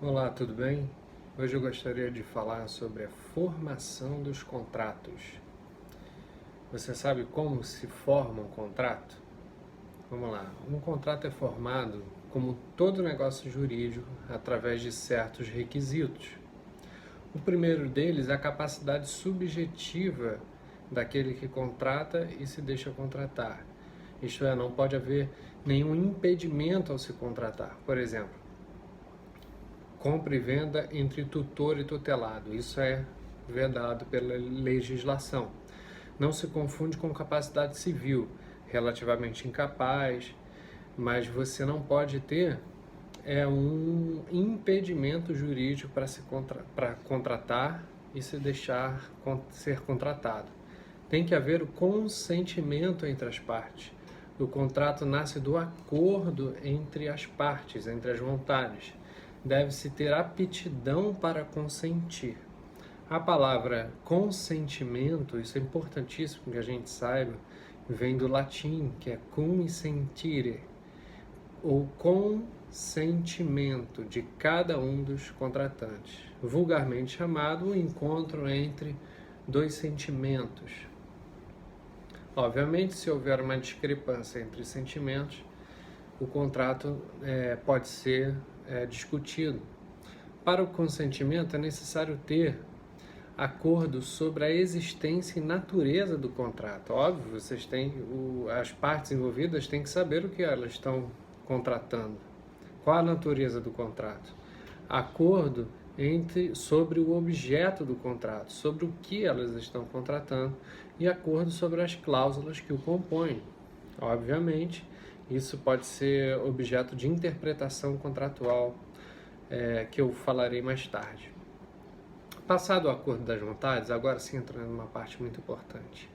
Olá, tudo bem? Hoje eu gostaria de falar sobre a formação dos contratos. Você sabe como se forma um contrato? Vamos lá. Um contrato é formado, como todo negócio jurídico, através de certos requisitos. O primeiro deles é a capacidade subjetiva daquele que contrata e se deixa contratar. Isto é, não pode haver nenhum impedimento ao se contratar. Por exemplo, compra e venda entre tutor e tutelado. Isso é vedado pela legislação. Não se confunde com capacidade civil, relativamente incapaz, mas você não pode ter um impedimento jurídico para contratar e se deixar ser contratado. Tem que haver o consentimento entre as partes. O contrato nasce do acordo entre as partes, entre as vontades. Deve-se ter aptidão para consentir. A palavra consentimento, isso é importantíssimo que a gente saiba, vem do latim, que é consentire, ou consentimento de cada um dos contratantes, vulgarmente chamado o encontro entre dois sentimentos. Obviamente, se houver uma discrepância entre sentimentos, o contrato pode ser discutido. Para o consentimento é necessário ter acordo sobre a existência e natureza do contrato. Óbvio, as partes envolvidas têm que saber o que elas estão contratando. Qual a natureza do contrato? Acordo sobre o objeto do contrato, sobre o que elas estão contratando e acordo sobre as cláusulas que o compõem. Obviamente, isso pode ser objeto de interpretação contratual, que eu falarei mais tarde. Passado o acordo das vontades, agora sim entrando numa parte muito importante.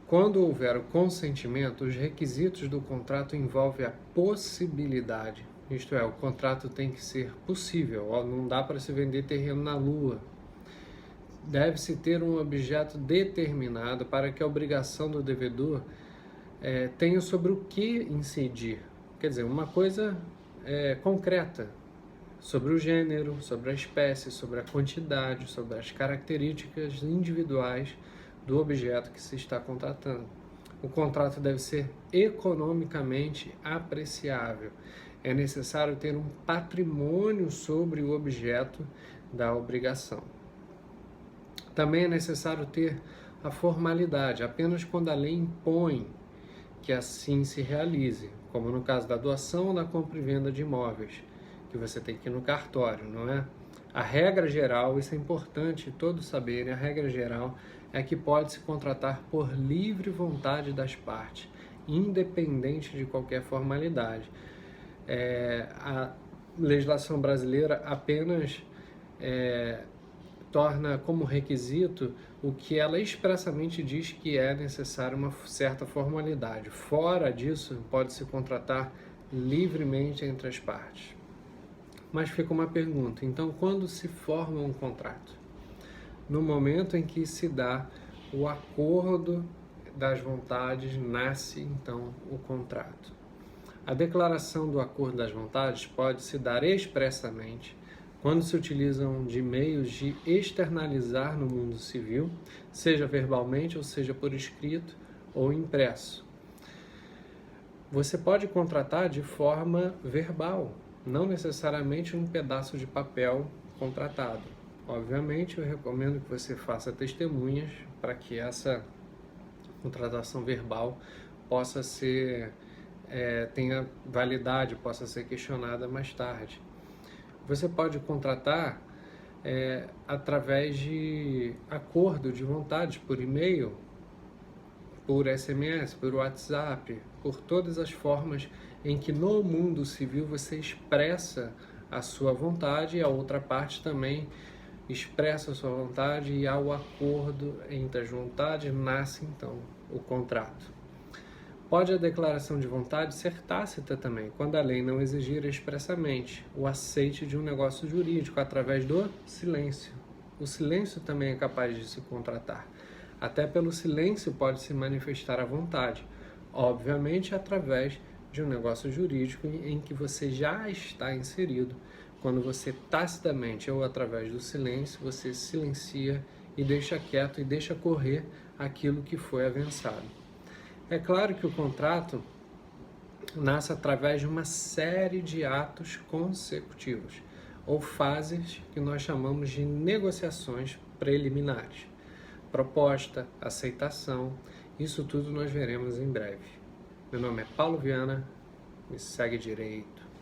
Quando houver o consentimento, os requisitos do contrato envolvem a possibilidade. Isto é, o contrato tem que ser possível, não dá para se vender terreno na lua. Deve-se ter um objeto determinado para que a obrigação do devedor tenha sobre o que incidir. Quer dizer, uma coisa concreta, sobre o gênero, sobre a espécie, sobre a quantidade, sobre as características individuais do objeto que se está contratando. O contrato deve ser economicamente apreciável. É necessário ter um patrimônio sobre o objeto da obrigação. Também é necessário ter a formalidade, apenas quando a lei impõe que assim se realize, como no caso da doação ou da compra e venda de imóveis, que você tem que ir no cartório, não é? A regra geral, isso é importante todos saberem, a regra geral é que pode se contratar por livre vontade das partes, independente de qualquer formalidade. A legislação brasileira apenas torna como requisito o que ela expressamente diz que é necessário uma certa formalidade. Fora disso, pode-se contratar livremente entre as partes. Mas fica uma pergunta, então quando se forma um contrato? No momento em que se dá o acordo das vontades, nasce então o contrato. A declaração do acordo das vontades pode se dar expressamente quando se utilizam de meios de externalizar no mundo civil, seja verbalmente ou seja por escrito ou impresso. Você pode contratar de forma verbal, não necessariamente um pedaço de papel contratado. Obviamente, eu recomendo que você faça testemunhas para que essa contratação verbal possa ser, tenha validade, possa ser questionada mais tarde. Você pode contratar através de acordo de vontade por e-mail, por SMS, por WhatsApp, por todas as formas em que no mundo civil você expressa a sua vontade e a outra parte também expressa a sua vontade e há o acordo entre as vontades, nasce então o contrato. Pode a declaração de vontade ser tácita também, quando a lei não exigir expressamente o aceite de um negócio jurídico através do silêncio. O silêncio também é capaz de se contratar. Até pelo silêncio pode se manifestar a vontade, obviamente através de um negócio jurídico em que você já está inserido, quando você tacitamente ou através do silêncio, você silencia e deixa quieto e deixa correr aquilo que foi avançado. É claro que o contrato nasce através de uma série de atos consecutivos, ou fases que nós chamamos de negociações preliminares. Proposta, aceitação, isso tudo nós veremos em breve. Meu nome é Paulo Viana, me segue direito.